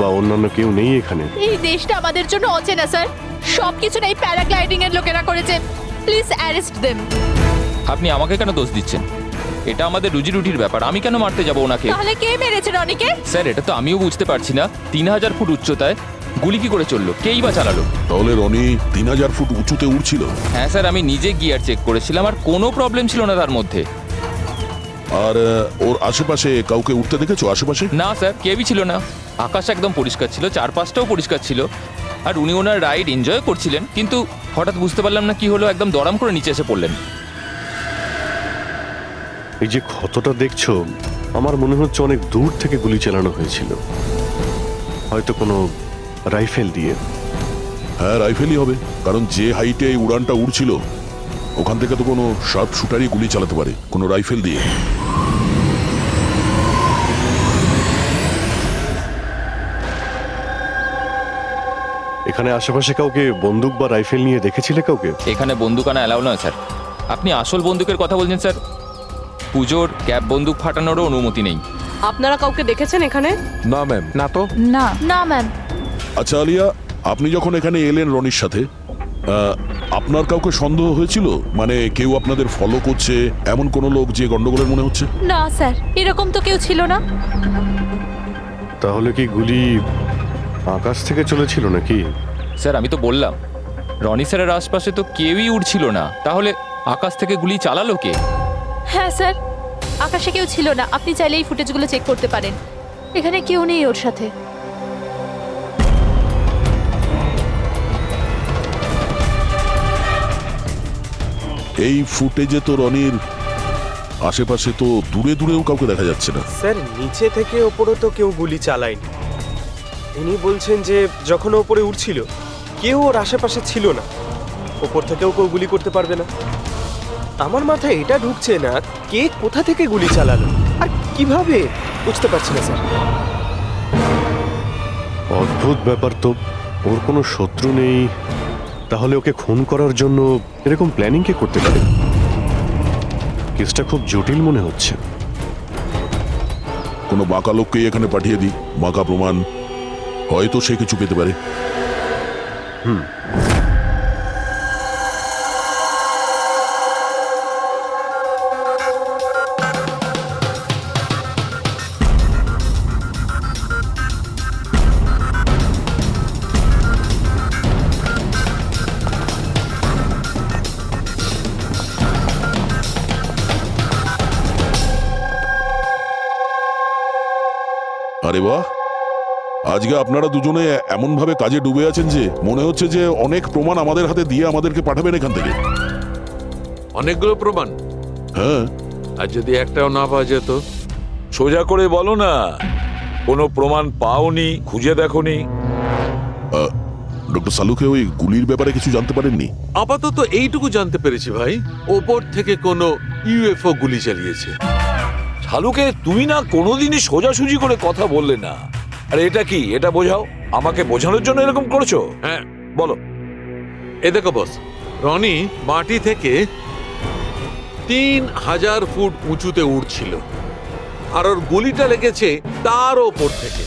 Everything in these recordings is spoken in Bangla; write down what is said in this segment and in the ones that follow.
বা অন্যান্য কেউ নেই এখানে। এই দেশটা আমাদের জন্য অচেনা স্যার, সবকিছু এই প্যারাগ্লাইডিং এর লোকেরা করেছে। Please arrest them. আপনি আমাকে কেন দোষ দিচ্ছেন? এটা আমাদের রুজি রুটির ব্যাপার, আমি কেন মারতে যাব ওনাকে? তাহলে কে মেরেছে রনিকে? স্যার এটা তো আমিও বুঝতে পারছি না, 3000 ফুট উচ্চতায় গুলি কি করে চললো, কেই বা চালালো? তাহলে রনি 3000 ফুট উঁচুতে উঠছিল? হ্যাঁ স্যার, আমি নিজে গিয়ার চেক করেছিলাম আর কোনো প্রবলেম ছিল না তার মধ্যে। আর ওর আশেপাশে কাউকে উঠতে দেখেছো? আশেপাশে না স্যার, কেউই ছিল না। আকাশ একদম পরিষ্কার ছিল, চারপাশটাও পরিষ্কার ছিল, আর উনি ওনার রাইড এনজয় করছিলেন। কিন্তু হঠাৎ বুঝতে পারলাম না কি হলো, একদম দড়াম করে নিচে এসে পড়লেন। এই যে ক্ষতটা দেখছো, আমার মনে হচ্ছে অনেক দূর থেকে গুলি চালানো হয়েছিল, হয়তো কোনো রাইফেল দিয়ে। হ্যাঁ, রাইফেলই হবে, কারণ যে হাইটে এই উড়ানটা উড়ছিল ওখান থেকে তো কোনো শার্প শুটারই গুলি চালাতে পারে, কোনো রাইফেল দিয়ে। এখানে আশেপাশে কাউকে বন্দুক বা রাইফেল নিয়ে দেখেছিলে কাউকে? এখানে বন্দুক আনা অ্যালাউ নয় স্যার। আপনি আসল বন্দুকের কথা বলছেন স্যার? পুজোর ক্যাপ বন্দুক ফাটানোরও অনুমতি নেই। আপনারা কাউকে দেখেছেন এখানে? না ম্যাম, না তো। না না ম্যাম। আচ্ছা আলিয়া, আপনি যখন এখানে এলেন রনির সাথে, আপনার কাউকে সন্দেহ হয়েছিল? মানে কেউ আপনাদের ফলো করছে, এমন কোনো লোক যে গন্ডগোলের মনে হচ্ছে? না স্যার, এরকম তো কেউ ছিল না। তাহলে কি গুলি আকাশ থেকে চলেছিল নাকি? স্যার আমি তো বললাম, রনি স্যারের আশপাশে তো কেউই উড়ছিল না, তাহলে আকাশ থেকে গুলি চালালো কে? হ্যাঁ স্যার, আকাশে কেউ ছিল না। আপনি চাইলে এই ফুটেজগুলো চেক করতে পারেন, এখানে কেউ নেই ওর সাথে। এই ফুটেজে তো রনির আশেপাশে তো দূরে দূরেও কাউকে দেখা যাচ্ছে না। স্যার নিচে থেকে ওপরে তো কেউ গুলি চালায়নি। ইনি বলছেন যে যখন ওপরে উঠছিল কেউ ওর আশেপাশে ছিল না, ওপর থেকেও কেউ গুলি করতে পারবে না। আমার মাথায় এটা ঢুকছে না, কে কোথা থেকে গুলি চালালো আর কিভাবে, বুঝতে পারছি না স্যার। অদ্ভুত ব্যাপার তো, ওর কোনো শত্রু নেই, তাহলে ওকে খুন করার জন্য এরকম প্ল্যানিং কে করতে পারে? কেসটা খুব জটিল মনে হচ্ছে। কোনো বাঁকা লোককেই এখানে পাঠিয়ে দিই, বাঁকা প্রমাণ, হয়তো সে কিছু পেতে পারে। আরে বাহ, আজকে আপনারা দুজনে এমন ভাবে কাজে ডুবে আছেন যে মনে হচ্ছে যে অনেক প্রমাণ আমাদের হাতে দিয়ে আমাদেরকে পাঠাবেন এখান থেকে। অনেকগুলো প্রমাণ? হ্যাঁ। আর যদি একটাও না পাওয়া যেত? সোজা করে বলো না, কোনো প্রমাণ পাওনি, খুঁজে দেখোনি? ডক্টর সালুকে ওই গুলির ব্যাপারে কিছু জানতে পারেননি? আপাতত এইটুকু জানতে পেরেছি ভাই, ওপর থেকে কোনো ইউএফও গুলি চালিয়েছে। শালুকে তুমি না কোনোদিনই সোজাসুজি করে কথা বললে না। আরে এটা কি, এটা বোঝাও, আমাকে বোঝানোর জন্য এরকম করেছো? হ্যাঁ বলো। এ দেখো বস, রনি মাটি থেকে 3000 ফুট উঁচুতে উঠছিল, আর ওর গুলিটা লেগেছে তার ওপর থেকে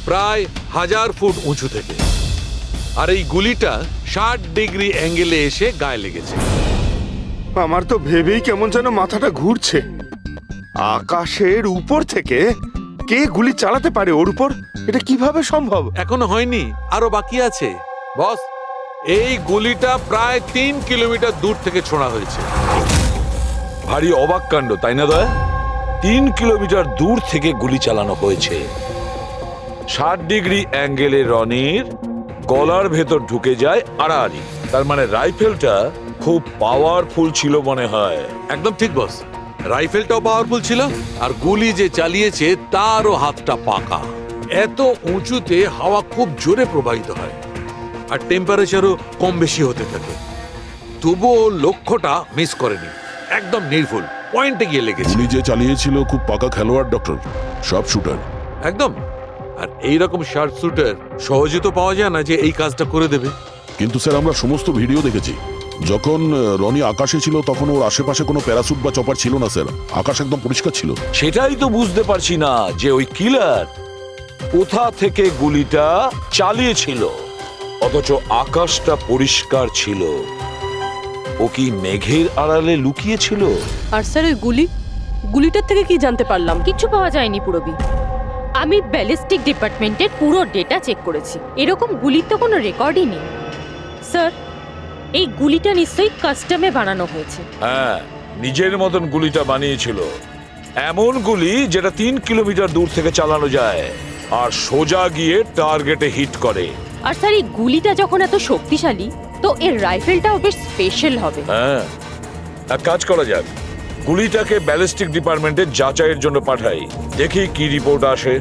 প্রায় 1000 ফুট উঁচু থেকে, আর এই গুলিটা 60 ডিগ্রি অ্যাঙ্গেলে এসে গায়ে লেগেছে। আমার তো ভেবেই কেমন যেন মাথাটা ঘুরছে। আকাশের উপর থেকে কে গুলি চালাতে পারে ওর উপর? এটা কিভাবে সম্ভব? এখনো হয়নি, আরো বাকি আছে বস। এই গুলিটা প্রায় 3 কিলোমিটার দূর থেকে ছোড়া হয়েছে। ভারী অবাক কাণ্ড, তাই না দয়া? 3 কিলোমিটার দূর থেকে গুলি চালানো হয়েছে। 60 ডিগ্রি অ্যাঙ্গেলে রনির গলার ভেতর ঢুকে যায় আড়াআড়ি। তার মানে রাইফেলটা খুব পাওয়ারফুল ছিল মনে হয়। একদম ঠিক বস, রাইফেলটাও পাওয়ারফুল ছিল, আর গুলি যে চালিয়েছে তারও হাতটা পাকা। এত উঁচুতে হাওয়া খুব জোরে প্রবাহিত হয়, আর টেম্পারেচারও কম বেশি হতে থাকে, তবুও লক্ষ্যটা মিস করেনি, একদম নির্ভুল পয়েন্টে গিয়ে লেগেছে। গুলি যে চালিয়েছিল খুব পাকা খেলোয়াড়, ডক্টর, শার্প শুটার। একদম। আর এইরকম শার্প শুটার সহজে তো পাওয়া যায় না যে এই কাজটা করে দেবে। কিন্তু স্যার আমরা সমস্ত ভিডিও দেখেছি, যখন রনি আকাশে ছিল তখন ওর আশেপাশে কোনো প্যারাসুট বা চপার ছিল না স্যার, আকাশ একদম পরিষ্কার ছিল। সেটাই তো বুঝতে পারছি না যে ওই কিলার কোথা থেকে গুলিটা চালিয়েছিল, অথচ আকাশটা পরিষ্কার ছিল। ও কি মেঘের আড়ালে লুকিয়েছিল? আর স্যার ওই গুলিটার থেকে কি জানতে পারলাম? কিচ্ছু পাওয়া যায়নি পুরবি। আমি ব্যালিস্টিক ডিপার্টমেন্টের পুরো ডেটা চেক করেছি, এরকম গুলির তো কোনো রেকর্ডই নেই। স্যার, এই গুলিটা নিশ্চয়ই কাস্টমে বানানো হয়েছে। হ্যাঁ, নিজের মতন গুলিটা বানিয়েছিল। এমন গুলি যেটা 3 কিলোমিটার দূর থেকে চালানো যায় আর সোজা গিয়ে টার্গেটে হিট করে। আর স্যার, এই গুলিটা যখন এত শক্তিশালী, তো এর রাইফেলটাও বেশ স্পেশাল হবে। হ্যাঁ, এক কাজ করা যাক, গুলিটাকে ব্যালিস্টিক ডিপার্টমেন্টে যাচাইয়ের জন্য পাঠাই, দেখি কি রিপোর্ট আসে।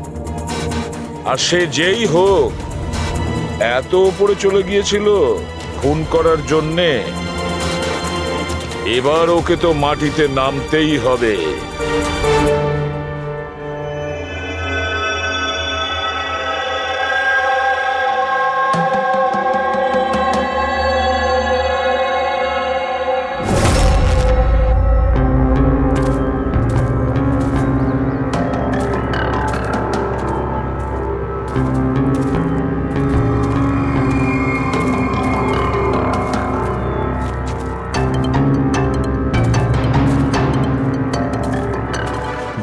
আর সে যেই হোক, এত উপরে চলে গিয়েছিল খুন করার জন্যে, এবার ওকে তো মাটিতে নামতেই হবে।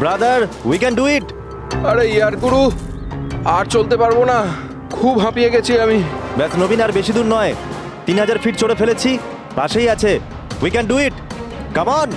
ব্রাদার, উই ক্যান ডু ইট। আরে ইয়ার গুরু, আর চলতে পারবো না, খুব হাঁপিয়ে গেছি আমি। ব্যাস নবীন, আর বেশি দূর নয়, 3000 ফিট চড়ে ফেলেছি, পাশেই আছে। We can do it, come on.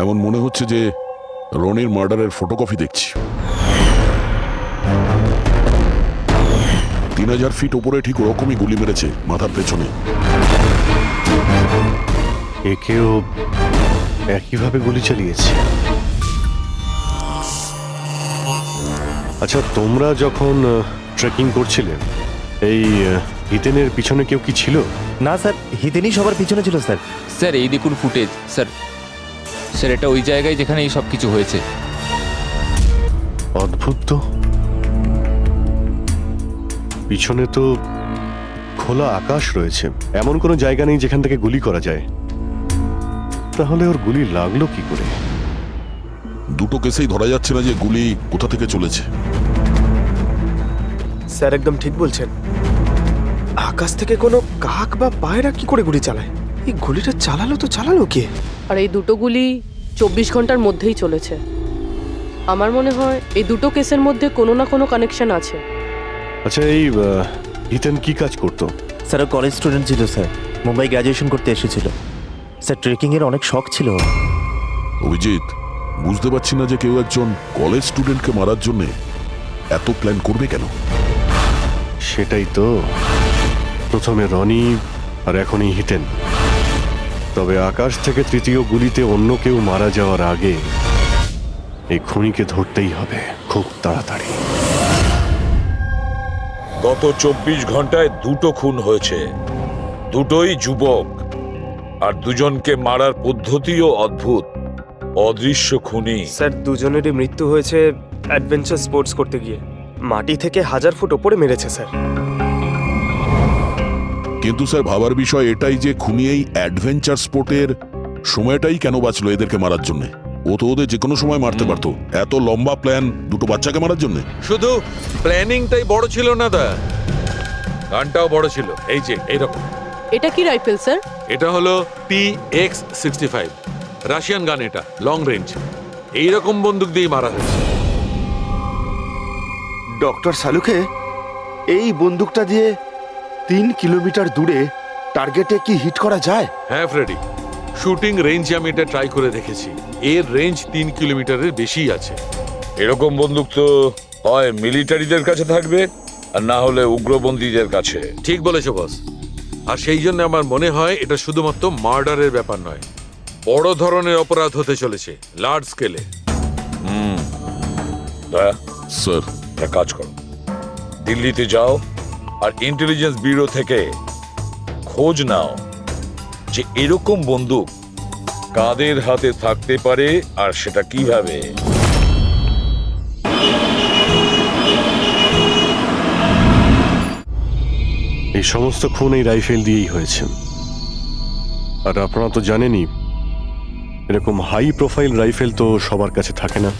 এমন মনে হচ্ছে যে রনির মার্ডারের ফটোকপি দেখছি। 3000 ফিট উপরে ঠিক ওরকমই গুলি মেরেছে মাথার পেছনে। একেও একইভাবে গুলি চালিয়েছে। আচ্ছা, তোমরা যখন ট্রেকিং করছিলে, এই হিতেনের পিছনে কেউ কি ছিল? না স্যার, হিতেনই সবার পিছনে ছিল স্যার। স্যার, এই দেখুন ফুটেজ। স্যার, স্যার এটা ওই জায়গায় যেখানে এই সব কিছু হয়েছে। অদ্ভুত তো, পিছনে তো খোলা আকাশ রয়েছে, এমন কোনো জায়গা নেই যেখান থেকে গুলি করা যায়। তাহলে ওর গুলি লাগলো কি করে? দুটো কেসেই ধরা যাচ্ছে না যে গুলি কোথা থেকে চলেছে। স্যার একদম ঠিক বলছেন। আকাশ থেকে কোনো কাক বা পায়রা কি করে গুলি চালায়? এই গুলিটা চালালো কে? আর এই দুটো গুলি 24 ঘন্টার মধ্যেই চলেছে। আমার মনে হয় এই দুটো কেসের মধ্যে কোনো না কোনো কানেকশন আছে। আচ্ছা, এই হিতেন কি কাজ করতো? স্যার ও কলেজ স্টুডেন্ট ছিল স্যার, মুম্বাই গ্র্যাজুয়েশন করতে এসেছিল স্যার। ট্রেকিংয়ের অনেক শখ ছিল। অভিজিৎ, বুঝতে পারছি না যে কেউ একজন কলেজ স্টুডেন্টকে মারার জন্য এত প্ল্যান করবে কেন? সেটাই তো, প্রথমে রনি আর এখনই হিতেন। তবে আকাশ থেকে তৃতীয় গুলিতে অন্য কেউ মারা যাওয়ার আগে এই খুনিকে ধরতেই হবে খুব তাড়াতাড়ি। গত 24 ঘন্টায় দুটো খুন হয়েছে, দুটোই যুবক, আর দুজনকে মারার পদ্ধতিও অদ্ভুত। অদৃশ্য খুনি। স্যার, দুজনেরই মৃত্যু হয়েছে অ্যাডভেঞ্চার স্পোর্টস করতে গিয়ে। মাটি থেকে 1000 ফুট ওপরে মেরেছে স্যার। কিন্তু স্যার, ভাবার বিষয় এটাই যে খুনি এই অ্যাডভেঞ্চার স্পোর্টের সময়টাই কেন বাঁচলো এদেরকে মারার জন্য? ও তো ওদের যে কোনো সময় মারতে পারতো। এত লম্বা প্ল্যান দুটো বাচ্চাকে মারার জন্য? শুধু প্ল্যানিংটাই বড় ছিল না দা, গানটাও বড় ছিল। এই যে এইরকম। এটা কি রাইফেল স্যার? এটা হলো PX-65 রাশিয়ান গান। এটা লং রেঞ্জ। এইরকম বন্দুক দিয়ে মারা হয়েছে। ডক্টর সালুকে, এই বন্দুকটা দিয়ে 3 কিলোমিটার দূরে টার্গেটে কি হিট করা যায়? হ্যাঁ ফ্রেডি, শুটিং রেঞ্জে আমি এটা ট্রাই করে দেখেছি। এর রেঞ্জ 3 কিলোমিটারের বেশি আছে। এরকম বন্দুক তো হয় মিলিটারিদের কাছে থাকবে আর না হলে উগ্রপন্থীদের কাছে। ঠিক বলেছো বস। আর সেই জন্য আমার মনে হয় এটা শুধুমাত্র মার্ডারের ব্যাপার নয়, বড় ধরনের অপরাধ হতে চলেছে, লার্জ স্কেলে। দয়া, স্যার একটা কাজ করো, দিল্লিতে যাও আর ইন্টেলিজেন্স ব্যুরো থেকে খোঁজ নাও যে এরকম বন্দুক কাদের হাতে থাকতে পারে আর সেটা কিভাবে। এই সমস্ত খুন এই রাইফেল দিয়েই হয়েছে। আর আপনারা তো জানেনই, এরকম হাই প্রোফাইল রাইফেল তো সবার কাছে থাকে না।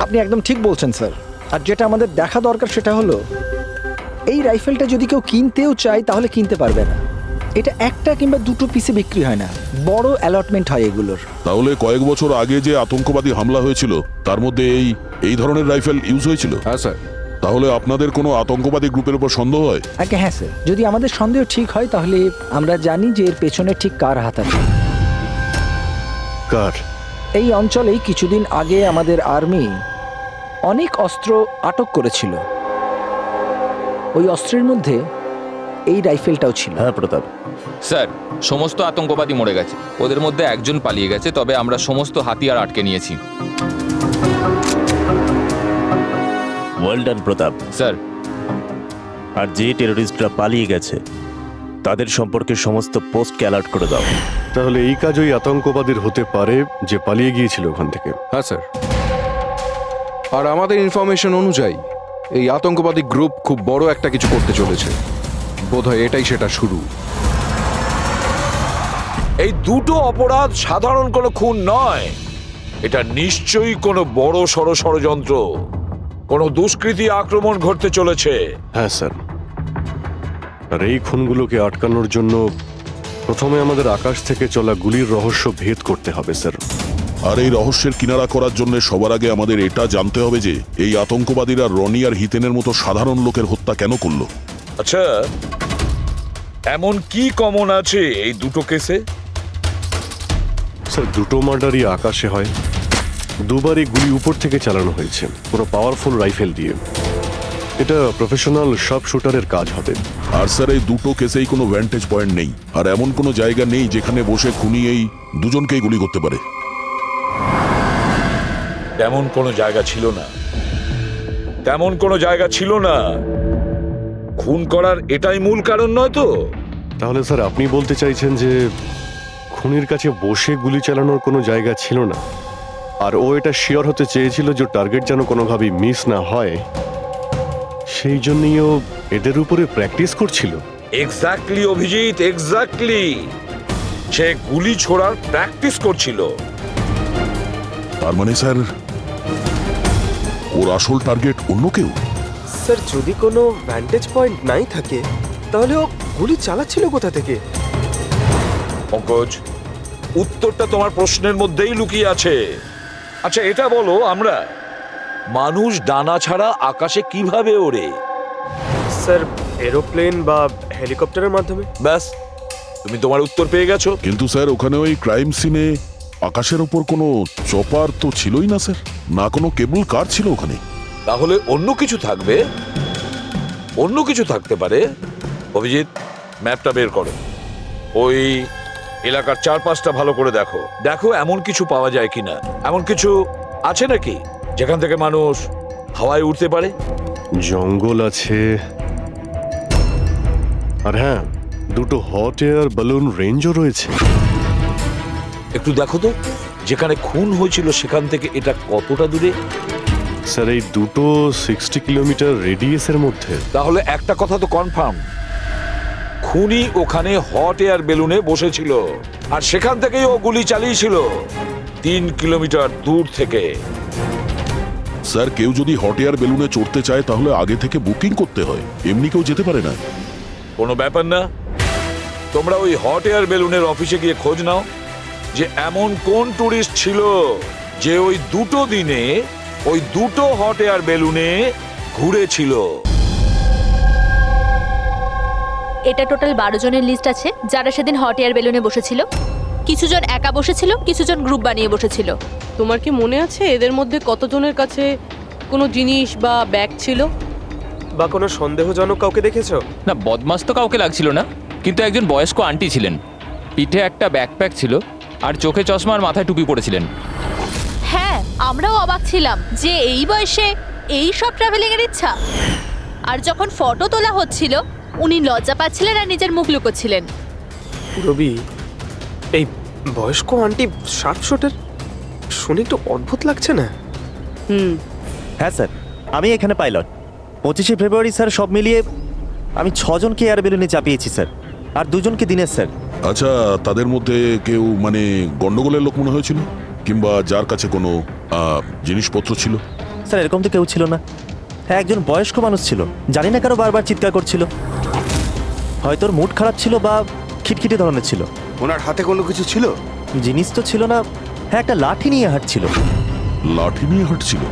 আপনি একদম ঠিক বলছেন স্যার। আর যেটা আমাদের দেখা দরকার সেটা হলো এই রাইফেলটা যদি কেউ কিনতেও চায় তাহলে কিনতে পারবে না। এটা একটা কিংবা দুটো পিসে বিক্রি হয় না, বড় অ্যালটমেন্ট হয় এগুলোর। তাহলে কয়েক বছর আগে যে আতঙ্কবাদী হামলা হয়েছিল তার মধ্যে এই ধরনের রাইফেল ইউজ হয়েছিল? হ্যাঁ স্যার। তাহলে আপনাদের কোনো আতঙ্কবাদী গ্রুপের উপর সন্দেহ হয়? আগে হ্যাঁ স্যার, যদি আমাদের সন্দেহ ঠিক হয় তাহলে আমরা জানি যে এর পেছনে ঠিক কার হাত আছে। কার? এই অঞ্চলেই কিছুদিন আগে আমাদের আর্মি অনেক অস্ত্র আটক করেছিল, ওই অস্ত্রের মধ্যে এই রাইফেলটাও ছিল। হ্যাঁ প্রতাপ, স্যার, সমস্ত আতঙ্কবাদী মরে গেছে, ওদের মধ্যে একজন পালিয়ে গেছে, তবে আমরা সমস্ত হাতিয়ার আটকে নিয়েছি। ওয়েল ডান প্রতাপ। স্যার, আর যে টেররিস্টরা পালিয়ে গেছে তাদের সম্পর্কে সমস্ত পোস্টকে অ্যালার্ট করে দাও। তাহলে এই কাজ ওই আতঙ্কবাদীর হতে পারে যে পালিয়ে গিয়েছিল ওখান থেকে। হ্যাঁ স্যার। আর আমাদের ইনফরমেশন অনুযায়ী এই আতঙ্কবাদী গ্রুপ খুব বড় একটা কিছু করতে চলেছে, বোধহয় এটাই সেটা শুরু। এই দুটো অপরাধ সাধারণ কোনো খুন নয়, এটা নিশ্চয়ই কোনো বড় সড় ষড়যন্ত্র, কোনো দুষ্কৃতী আক্রমণ ঘটতে চলেছে। হ্যাঁ স্যার। আর এই খুনগুলোকে আটকানোর জন্য প্রথমে আমাদের আকাশ থেকে চলা গুলির রহস্য ভেদ করতে হবে স্যার। আর এই রহস্যের কিনারা করার জন্য সবার আগে আমাদের এটা জানতে হবে যে এই আতঙ্কবাদীরা রনি আর হিতেনের মতো সাধারণ লোকের হত্যা কেন করলো। আচ্ছা, এমন কি কমন আছে এই দুটো কেসে? স্যার, দুটো মার্ডারই আকাশে হয়, দুবারই গুলি উপর থেকে চালানো হয়েছে, পুরো পাওয়ারফুল রাইফেল দিয়ে। এটা প্রফেশনাল শার্প শুটারের কাজ হবে। আর স্যার, এই দুটো কেসেই কোনো ভ্যান্টেজ পয়েন্ট নেই, আর এমন কোনো জায়গা নেই যেখানে বসে খুনি এই দুজনকেই গুলি করতে পারে। তেমন কোনো জায়গা ছিল না, তেমন কোনো জায়গা ছিল না। খুন করার এটাই মূল কারণ নয় তো? তাহলে স্যার আপনি বলতে চাইছেন যে খুনির কাছে বসে গুলি চালানোর কোনো জায়গা ছিল না, আর ও এটা শিওর হতে চেয়েছিল যে টার্গেট যেন কোনোভাবেই মিস না হয়, সেই জন্যই ও এদের উপরে প্র্যাকটিস করছিল। Exactly Abhijit, exactly. সে গুলি ছোড়ার প্র্যাকটিস করছিল। তার মানে স্যার ওর আসল টার্গেট অন্য কেউ? স্যার, যদি কোনো ভ্যান্টেজ পয়েন্ট নাই থাকে তাহলে ও গুলি চালাচ্ছিল কোথা থেকে? পঙ্কজ, উত্তরটা তোমার প্রশ্নের মধ্যেই লুকিয়ে আছে। আচ্ছা এটা বলো, আমরা মানুষ ডানা ছাড়া আকাশে কিভাবে ওড়ে? স্যার, এরোপ্লেন বা হেলিকপ্টারের মাধ্যমে। ব্যাস, তুমি তোমার উত্তর পেয়ে গেছো। কিন্তু স্যার ওখানে ওই ক্রাইম সিনে আকাশের ওপর কোনো চপার তো ছিলই না স্যার, না কোনো কেবল কার ছিল ওখানে। তাহলে অন্য কিছু থাকবে, অন্য কিছু থাকতে পারে। অভিজিৎ, ম্যাপটা বের করো, ওই এলাকার চারপাশটা ভালো করে দেখো, দেখো এমন কিছু পাওয়া যায় কিনা। এমন কিছু আছে নাকি যেখান থেকে মানুষ হাওয়ায় উঠতে পারে? জঙ্গল আছে, আর হ্যাঁ, দুটো হট এয়ার বালুন রেঞ্জও রয়েছে। একটু দেখো তো, যেখানে খুন হয়েছিল সেখান থেকে এটা কতটা দূরে? স্যার, এই দুটো 60 কিলোমিটার রেডিয়াসের মধ্যে। তাহলে একটা কথা তো কনফার্ম, খুনি ওখানে হট এয়ার বেলুনে বসেছিল, আর সেখান থেকেই ও গুলি চালিয়েছিল 3 কিলোমিটার দূর থেকে। স্যার, কেউ যদি হট এয়ার বেলুনে চড়তে চায় তাহলে আগে থেকে বুকিং করতে হয়, এমনি কেউ যেতে পারে না। কোনো ব্যাপার না, তোমরা ওই হট এয়ার বেলুনের অফিসে গিয়ে খোঁজ নাও যে এমন কোন টুরিস্ট ছিল যে ওই দুটো দিনে ওই দুটো হট এয়ার বেলুনে ঘুরেছিল। এটা টোটাল 12 জনের লিস্ট আছে যারা সেদিন হট এয়ার বেলুনে বসেছিল। কিছুজন একা বসেছিল, কিছুজন গ্রুপ বানিয়ে বসেছিল। তোমার কি মনে আছে এদের মধ্যে কতজনের কাছে কোনো জিনিস বা ব্যাগ ছিল? বা কোনো সন্দেহজনক কাউকে দেখেছো? না, বদমাস তো কাউকে লাগছিল না, কিন্তু একজন বয়স্ক আন্টি ছিলেন। পিঠে একটা ব্যাকপ্যাক ছিল আর চোখে চশমা আর মাথায় টুপি পরেছিলেন। হ্যাঁ, আমরাও অবাক ছিলাম যে এই বয়সে এই সব ট্রাভেলিং এর ইচ্ছা। আর যখন ফটো তোলা হচ্ছিল উনি লজ্জা পাচ্ছিলেন আর নিজের মুখ লুকোচ্ছিলেন। রবি, এই বয়স্ক আন্টি শার্প শুটার শুনে একটু অদ্ভুত লাগছে না? হ্যাঁ স্যার, আমি এখানে পাইলট। 25শে ফেব্রুয়ারি স্যার সব মিলিয়ে আমি 6 জনকে এয়ার বেলুনে চাপিয়েছি স্যার, আর 2 জনকে দিনের স্যার। আচ্ছা, তাদের মধ্যে কেউ মানে গন্ডগোলের লোক মনে হয়েছিল, কিংবা যার কাছে কোনো জিনিসপত্র ছিল? স্যার এরকম তো কেউ ছিল না। হ্যাঁ, একজন বয়স্ক মানুষ ছিল, জানি না কারো বারবার চিৎকার করছিল। হয়তো ওর মুড খারাপ ছিল বা খিটখিটে ধরনের ছিল। ওনার হাতে কোনো কিছু ছিল? জিনিস তো ছিল না। হ্যাঁ, একটা লাঠি নিয়ে হাঁটছিল। লাঠি নিয়ে হাঁটছিল?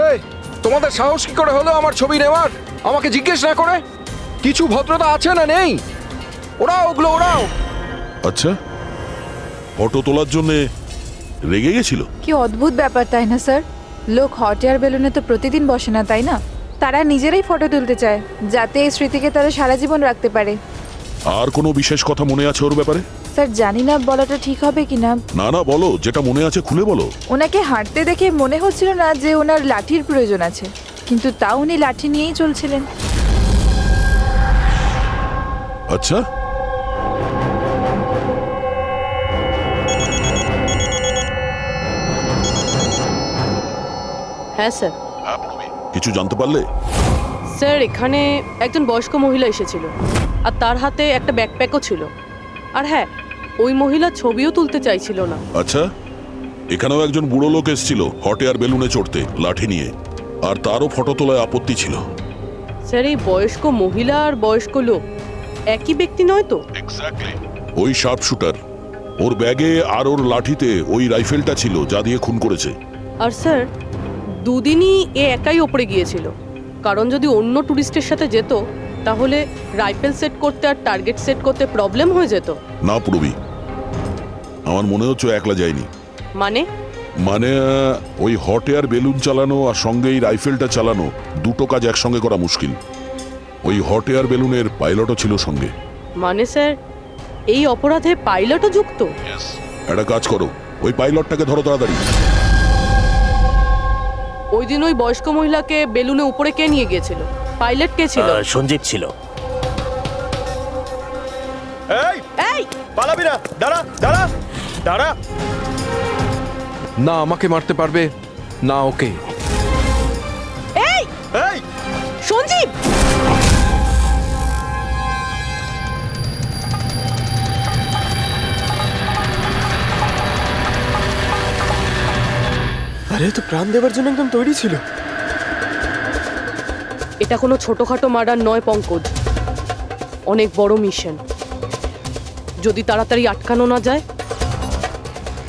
এই, তোমাদের সাহস কি করে হলো আমার ছবি নেওয়ার, আমাকে জিজ্ঞেস না করে? কিছু ভদ্রতা আছে না নেই? ওরাও ওগুলো ওরাও। আচ্ছা, ফটো তোলার জন্য রেগে গেছিল? কি অদ্ভুত ব্যাপার, তাই না স্যার? লোক হট এয়ার বেলুনে তো প্রতিদিন বসে না, তাই না? তারা নিজেরাই ফটো তুলতে চায় যাতে এই স্মৃতিকে তারা সারা জীবন রাখতে পারে। আর কোনো বিশেষ কথা মনে আছে ওর ব্যাপারে? স্যার জানি না বলাটা ঠিক হবে কিনা। না না, বলো, যেটা মনে আছে খুলে বলো। ওনাকে হাঁটতে দেখে মনে হচ্ছিল না যে ওনার লাঠির প্রয়োজন আছে, কিন্তু তাও উনি লাঠি নিয়েই চলছিলেন। আচ্ছা, হ্যাঁ স্যার। কিছু জানতে পারলে? স্যার, এখানে একজন বয়স্ক মহিলা এসেছিল আর তার হাতে একটা ব্যাকপ্যাকও ছিল। আর হ্যাঁ, ওই মহিলা ছবিও তুলতে চাইছিল না। আচ্ছা, এখানেও একজন বুড়ো লোক এসেছিল হট এয়ার বেলুনে চড়তে লাঠি নিয়ে, আর তারও ফটো তোলায় আপত্তি ছিল। স্যার, এই বয়স্ক মহিলা আর বয়স্ক লোক একই ব্যক্তি নয় তো? ওই শার্প শুটার, ওর ব্যাগে আর ওর লাঠিতে ওই রাইফেলটা ছিল যা দিয়ে খুন করেছে। আর স্যার, দুদিনই এ একাই ওপরে গিয়েছিল, কারণ যদি অন্য টুরিস্টের সাথে যেত তাহলে রাইফেল সেট করতে আর টার্গেট সেট করতে প্রবলেম হয়ে যেত। না পুরবি, আমার মনে হচ্ছে ও একলা যায়নি। মানে ওই হট এয়ার বেলুন চালানো আর সঙ্গে এই রাইফেলটা চালানো, দুটো কাজ একসঙ্গে করা মুশকিল। ওই হট এয়ার বেলুনের পাইলটও ছিল সঙ্গে। মানে স্যার, এই অপরাধে পাইলটও যুক্ত? একটা কাজ করো, ওই পাইলটটাকে ধরো তাড়াতাড়ি। ওই দিন ওই বয়স্ক মহিলাকে বেলুনে উপরে কে নিয়ে গিয়েছিল? পাইলট কে ছিল? সঞ্জীব ছিল। এই পালাবি না, দাঁড়া দাঁড়া দাঁড়া। না আমাকে মারতে পারবে না ওকে। এই এই সঞ্জীব! আরে, তো প্রাণ দেওয়ার জন্য একদম তৈরি ছিল। এটা কোনো ছোটখাটো মার্ডার নয় পঙ্কজ, অনেক বড় মিশন। যদি তাড়াতাড়ি আটকানো না যায়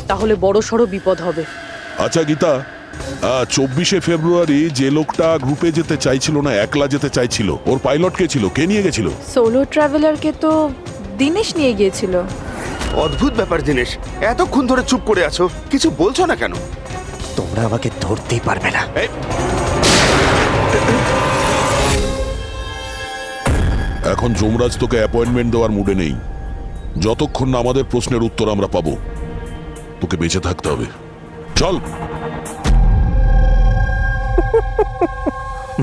তাহলে বড় সড় বিপদ হবে। আচ্ছা গীতা, 24শে ফেব্রুয়ারি যে লোকটা গ্রুপে যেতে চাইছিল না, একলা যেতে চাইছিল, ওর পাইলট কে ছিল? কে নিয়ে গেছিল? সোলো ট্রাভেলারকে তো দিনেশ নিয়ে গিয়েছিল। অদ্ভুত ব্যাপার দিনেশ, এতক্ষণ ধরে চুপ করে আছো, কিছু বলছো না কেন? তোমরা আমাকে ধরতেই পারবে না। এখন যমরাজ তোকে অ্যাপয়েন্টমেন্ট দেওয়ার মুডে নেই। যতক্ষণ না আমাদের প্রশ্নের উত্তর আমরা পাবো, তোকে বেঁচে থাকতে হবে। চল।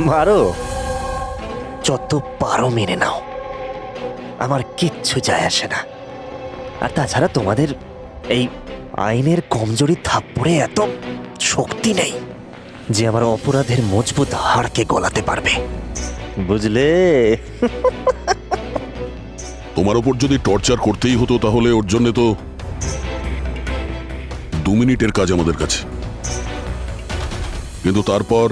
মারো, যত পারো মেনে নাও, আমার কিচ্ছু যায় আসে না। আর তাছাড়া তোমাদের এই আইনের কমজোরি থাপ্পড়ে এত শক্তি নেই যে আমার অপরাধের মজবুত হাড়কে গলাতে পারবে, বুঝলে? তোমার ওপর যদি টর্চার করতেই হতো তাহলে ওর জন্য তো 2 মিনিটের কাজ আমাদের কাছে। কিন্তু তারপর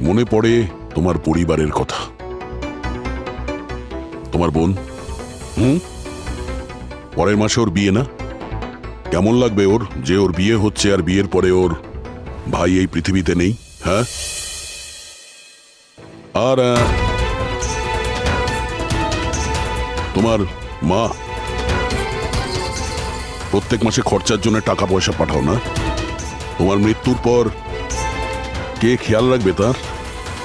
মনে পড়ে তোমার পরিবারের কথা, তোমার বোন। পরের মাসে ওর বিয়ে না? কেমন লাগবে ওর যে ওর বিয়ে হচ্ছে আর বিয়ের পরে ওর ভাই এই পৃথিবীতে নেই? হ্যাঁ, আর তোমার মা প্রত্যেক মাসে খরচার জন্য টাকা পয়সা পাঠাও না? তোমার মৃত্যুর পর কে খেয়াল রাখবে তার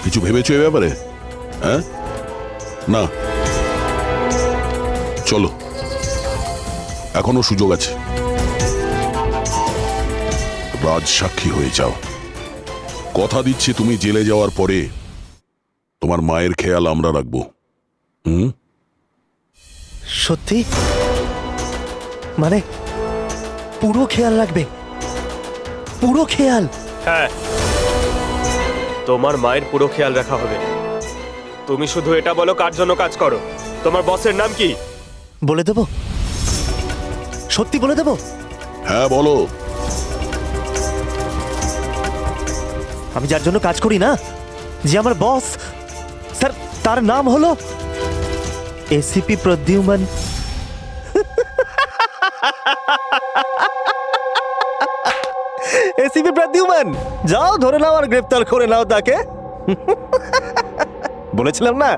কিছু ভেবেছো এ ব্যাপারে? হ্যাঁ, না, চলো, এখনো সুযোগ আছে। রাজ সাক্ষী হয়ে যাও। কথা দিচ্ছি তুমি জেলে যাওয়ার পরে তোমার মায়ের খেয়াল আমরা রাখবো। সত্যি? মানে পুরো খেয়াল রাখবে? পুরো খেয়াল? হ্যাঁ, তোমার মায়ের পুরো খেয়াল রাখা হবে। তুমি শুধু এটা বলো কার জন্য কাজ করো, তোমার বসের নাম কি? বলে দেবো? সত্যি বলে দেবো? হ্যাঁ বলো। আমি যার জন্য কাজ করি না, যে আমার বস স্যার, তার নাম হলো এসিপি প্রদ্যুম্ন। এসিপি প্রদ্যুম্ন, যাও ধরে নাও আর গ্রেফতার করে নাও তাকে। বলেছিলাম না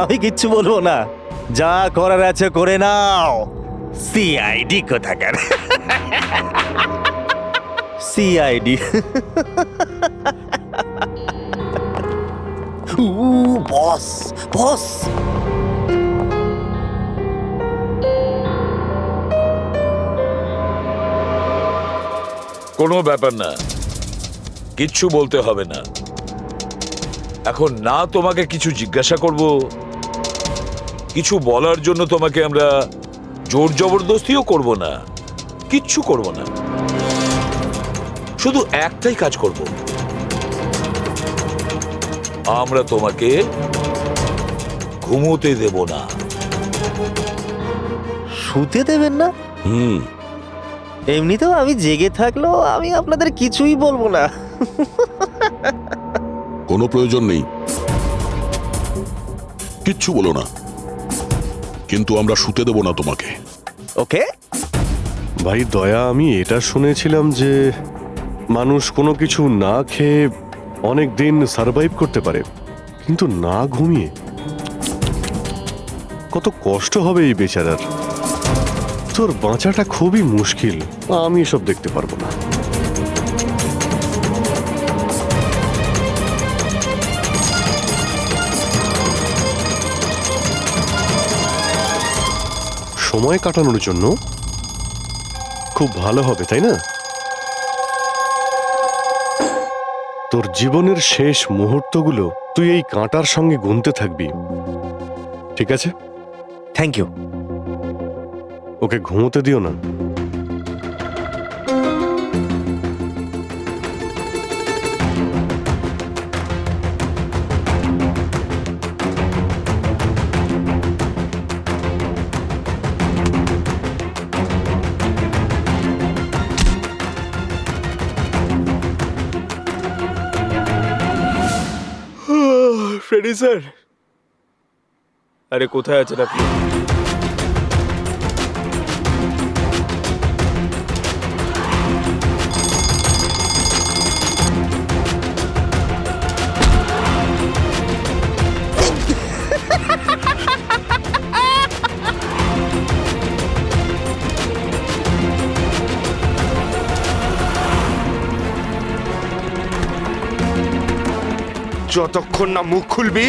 আমি কিচ্ছু বলবো না, যা করার আছে করে নাও। সিআইডি কোথাকার। সিআইডি। বস বস। কোনো ব্যাপার না, কিচ্ছু বলতে হবে না। এখন না তোমাকে কিছু জিজ্ঞাসা করব, কিছু বলার জন্য তোমাকে আমরা জোর জবরদস্তিও করব না, কিচ্ছু করব না। শুধু একটাই কাজ করব, আমরা তোমাকে ঘুমোতে দেব না। শুতে দেবেন না? এমনিতেও আমি জেগে থাকলেও আমি আপনাদের কিছুই বলবো না। কোনো প্রয়োজন নেই, কিচ্ছু বলো না, কিন্তু আমরা শুতে দেব না তোমাকে। ওকে ভাই দয়া, আমি এটা শুনেছিলাম যে মানুষ কোনো কিছু না খেয়ে অনেক দিন সার্ভাইভ করতে পারে, কিন্তু না ঘুমিয়ে কত কষ্ট হবে এই বেচারার। তোর বাঁচাটা খুবই মুশকিল, আমি এসব দেখতে পারবো না। সময় কাটানোর জন্য খুব ভালো হবে, তাই না? তোর জীবনের শেষ মুহূর্তগুলো তুই এই কাঁটার সঙ্গে গুনতে থাকবি, ঠিক আছে? Thank you. ওকে ঘুমোতে দিও না। ফ্রেডি স্যার, আরে কোথায় আছেন আপনি? যতক্ষণ না মুখ খুলবি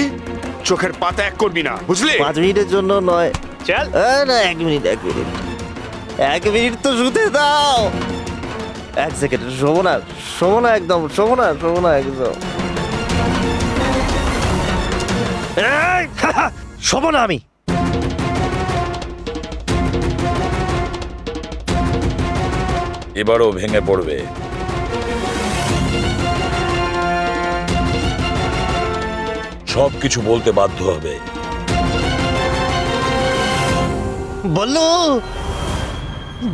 চোখের পাতা এক করবি না, বুঝলি? 5 মিনিটের জন্য নয়। চল না, 1 মিনিট 1 মিনিট তো শুতে দাও। 1 সেকেন্ড, শোবো না একদম, শোবো না একদম। শোবো না আমি। এবারও ভেঙে পড়বে। সবকিছু বলতে বাধ্য হবে।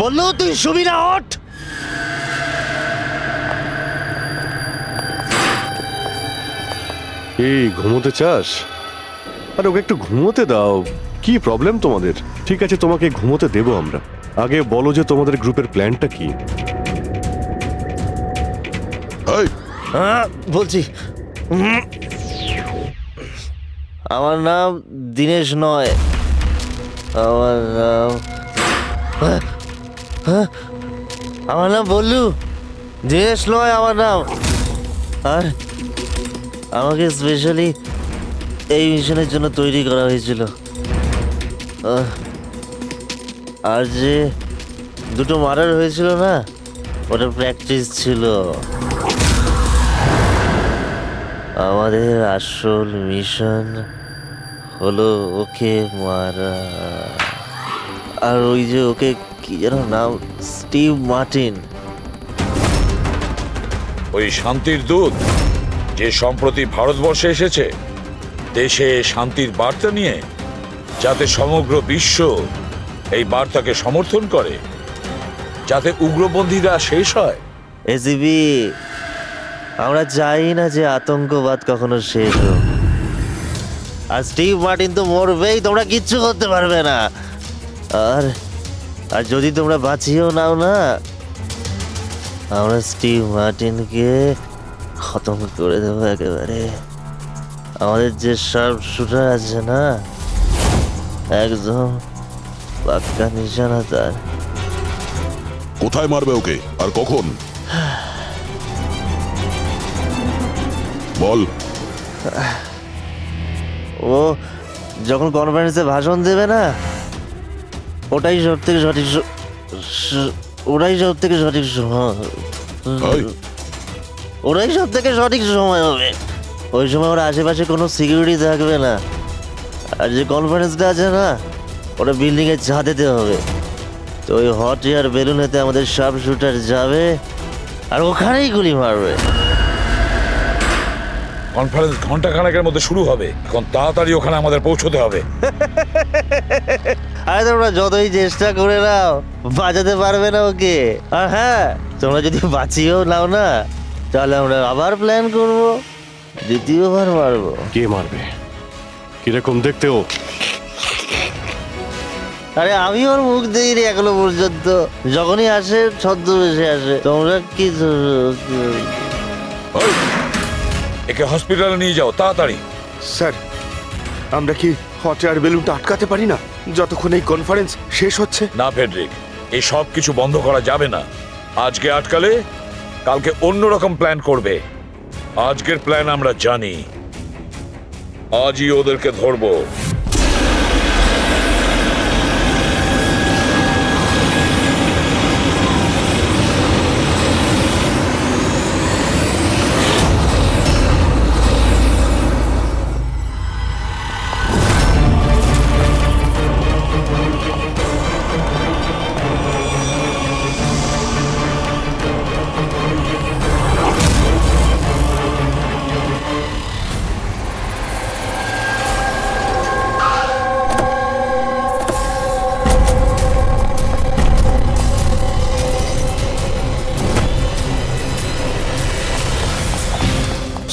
বললো তুই শুবি না, ওঠ। এই ঘুমোতে চাস? আর ওকে একটু ঘুমোতে দাও, কি প্রবলেম তোমাদের? ঠিক আছে, তোমাকে ঘুমোতে দেবো আমরা। আগে বলো যে তোমাদের গ্রুপের প্ল্যানটা কি? বলছি, আমার নাম দীনেশ নয়, আমার নাম বল্লু। দেশ নয় আমার নাম। আর আমাকে স্পেশালি এই মিশনের জন্য তৈরি করা হয়েছিল। আর যে দুটো মার্ডার হয়েছিল না, ওটা প্র্যাকটিস ছিল। আমাদের আসল মিশন হলো ওকে মারা। আর ওই যে ওকে কি যেন নাম, স্টিভ মার্টিন। ওই শান্তির দূত যে সম্প্রতি ভারতবর্ষে এসেছে দেশে শান্তির বার্তা নিয়ে, যাতে সমগ্র বিশ্ব এই বার্তাকে সমর্থন করে, যাতে উগ্রপন্থীরা শেষ হয়। এসিবি, আমরা চাই না যে আতঙ্কবাদ কখনো শেষ হোক। আর স্টিভ মার্টিন তো মরবেই, তোমরা কিচ্ছু করতে পারবে না। আর আর যদি তোমরা বাঁচিয়েও নাও না, আমরা স্টিভ মার্টিনকে খতম করে দেবো একেবারে। আমাদের যে শার্প শুটার আছে না, একদম পাক্কা নিশানা তার। কোথায় মারবে ওকে আর কখন বল? ও যখন কনফারেন্সে ভাষণ দেবে না, ওটাই সব থেকে সঠিক ওটাই সব থেকে সঠিক সময়। ওটাই সব থেকে সঠিক সময় হবে। ওই সময় ওর আশেপাশে কোনো সিকিউরিটি থাকবে না। আর যে কনফারেন্সটা আছে না, ওটা বিল্ডিংয়ের ছাদেতে হবে। তো ওই হট এয়ার বেলুনেতে আমাদের শার্প শুটার যাবে আর ওখানেই গুলি মারবে। কনফারেন্স ঘন্টা খানেকের মধ্যে শুরু হবে, এখন তাড়াতাড়ি ওখানে আমাদের পৌঁছতে হবে। আরে তোমরা যতই চেষ্টা করে নাও, বাঁচাতে পারবে না ওকে। আর হ্যাঁ, তোমরা যদি বাঁচিয়েও নাও না, তাহলে আমরা আবার প্ল্যান করব, দ্বিতীয়বার মারবো। কে মারবে? কিরকম দেখতে ও? আরে আমি ওর মুখ দেইনি এখনো পর্যন্ত। যখনই আসে ছদ্মবেশে আসে। তোমরা কি একে হসপিটালে নিয়ে যাও তাড়াতাড়ি। স্যার, আমরা কি হট এয়ার বেলুনটা আটকাতে পারি না যতক্ষণ এই কনফারেন্স শেষ হচ্ছে? না ফেডরিক, এই সব কিছু বন্ধ করা যাবে না। আজকে আটকালে কালকে অন্যরকম প্ল্যান করবে। আজকের প্ল্যান আমরা জানি, আজই ওদেরকে ধরবো।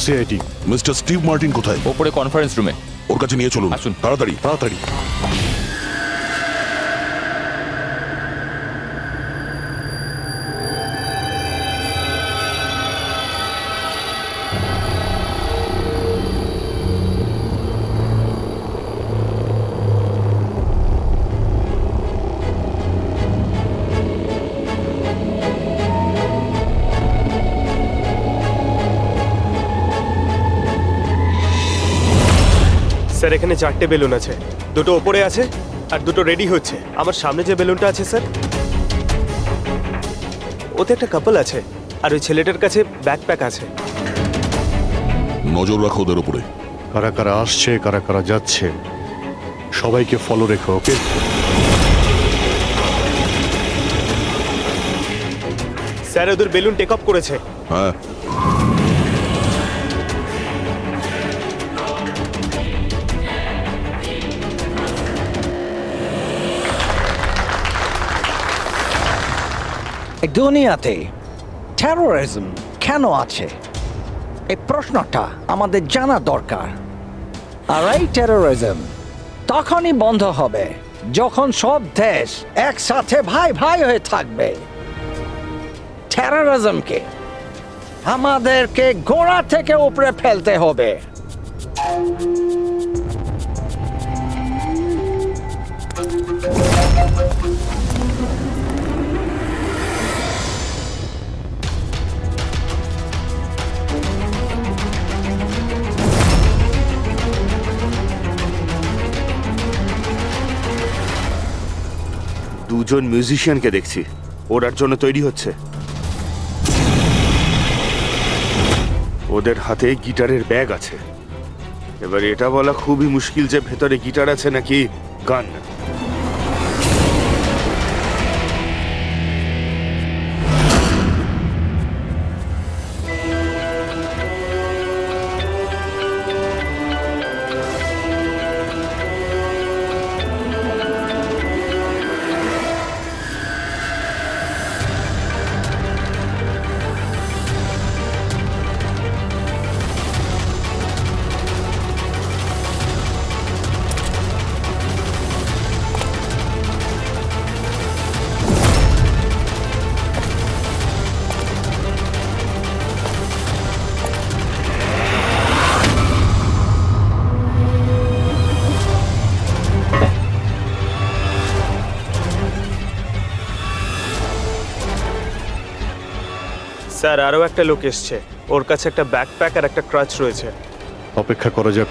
সিআইটি মিস্টার স্টিভ মার্টিন কোথায়? ওপরে কনফারেন্স রুমে। ওর কাছে নিয়ে চলুন, আসুন। তাড়াতাড়ি তাড়াতাড়ি। স্যার, এখানে 4টে বেলুন আছে, দুটো ওপরে আছে আর দুটো রেডি হচ্ছে। আমার সামনে যে বেলুনটা আছে স্যার, ওতে একটা কাপল আছে আর ওই ছেলেটার কাছে ব্যাকপ্যাক আছে। নজর রাখো ওদের উপরে। কারা কারা আসছে, কারা কারা যাচ্ছে, সবাইকে ফলো রেখো, ওকে? স্যার, ওদের বেলুন টেক অফ করেছে। হ্যাঁ, এই দুনিয়াতে টেরোরিজম কেন আছে, এই প্রশ্নটা আমাদের জানা দরকার। আর এই টেরোরিজম তখনই বন্ধ হবে যখন সব দেশ একসাথে ভাই ভাই হয়ে থাকবে। টেরোরিজমকে আমাদেরকে গোড়া থেকে উপরে ফেলতে হবে। দুজন মিউজিশিয়ানকে দেখছি ওরার জন্য তৈরি হচ্ছে। ওদের হাতে গিটারের ব্যাগ আছে। এবার এটা বলা খুবই মুশকিল যে ভেতরে গিটার আছে নাকি গান। স্যার আরও একটা লোক এসছে, ওর কাছে একটা ব্যাকপ্যাক আর একটা ক্রাচ রয়েছে। অপেক্ষা করা যাক।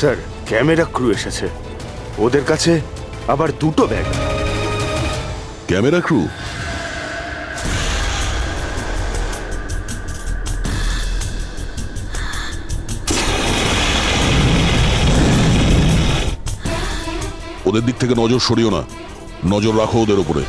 স্যার ক্যামেরা ক্রু এসেছে, ওদের কাছে আবার দুটো ব্যাগ। Camera crew? ওদের দিক থেকে নজর সরিও না, নজর রাখো ওদের উপরে।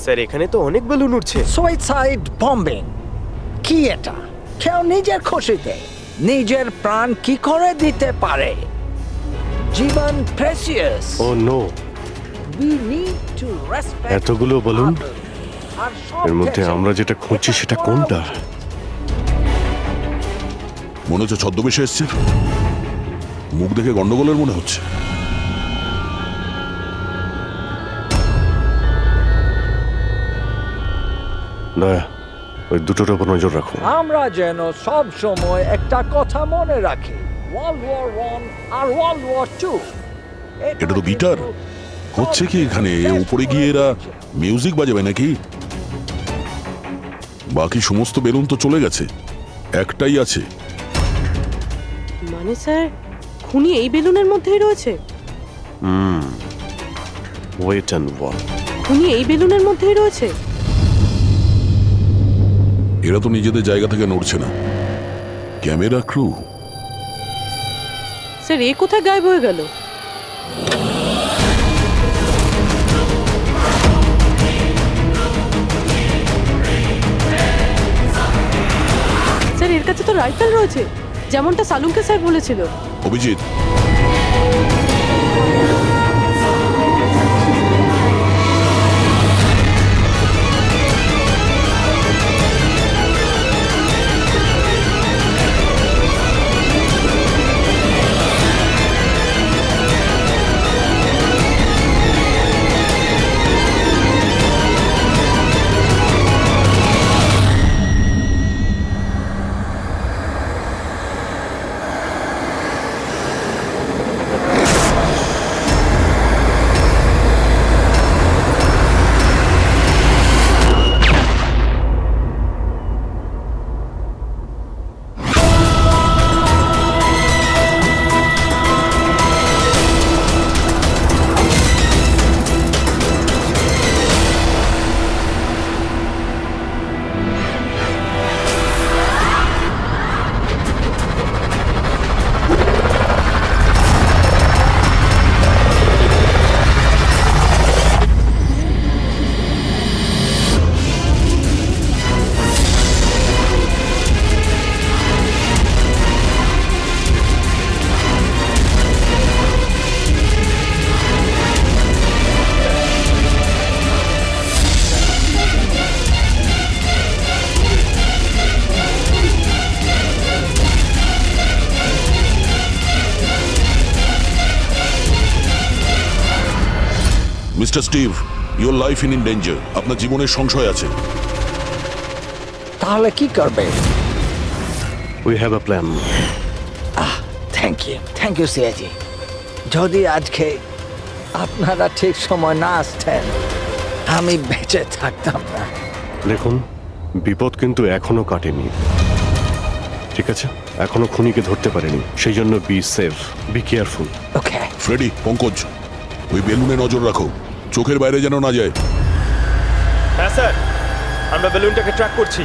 স্যার এখানে তো অনেক বেলুন উঠছে। সুইসাইড বম্বিং কি এটা? কেউ নিজের খুশিতে নিজের প্রাণ কি করে দিতে পারে? জীবন precious. Oh no, we need to respect এতগুলো বলুন, এর মধ্যে আমরা যেটা খুঁজছি সেটা কোনটা? মনে হচ্ছে ছদ্মবেশে এসছে, মুখ দেখে গন্ডগোলের মনে হচ্ছে। দয়া, ওই দুটোর উপর নজর রাখো। আমরা যেন সব সময় একটা কথা মনে রাখি, ওয়ার্ল্ড ওয়ার 1 আর ওয়ার্ল্ড ওয়ার 2। এটা তো বিটার। হচ্ছে কি এখানে? উপরে গিয়ে এরা মিউজিক বাজাবে নাকি? বাকি সমস্ত বেলুন তো চলে গেছে, একটাই আছে। মানে স্যার খুনি এই বেলুনের মধ্যেই রয়েছে? Wait and watch. খুনি এই বেলুনের মধ্যেই রয়েছে? এরা তো নিজেদের জায়গা থেকে নড়ছে না। Camera crew? স্যার এ কোথায় গায়েব হয়ে গেল? স্যার এর কাছে তো রাইফেল রয়েছে, যেমনটা সালুমকে স্যার বলেছিল। Abhijit, mister Steve, your life in danger. আপনার জীবনের সংশয় আছে। তাহলে কি করবে? We have a plan. Thank you Siyaji. যদি আজকে আপনারা ঠিক সময় না আসতেন আমি বেঁচে থাকতাম না। দেখুন, বিপদ কিন্তু এখনো কাটেনি, ঠিক আছে? এখনো খুনিকে ধরতে পারেনি, সেই জন্য be safe, be careful. Okay Freddy, Pankaj, ওই বেলুনে নজর রাখো, চোখের বাইরে যেন না যায়। হ্যাঁ স্যার, আমরা বেলুনটাকে ট্র্যাক করছি।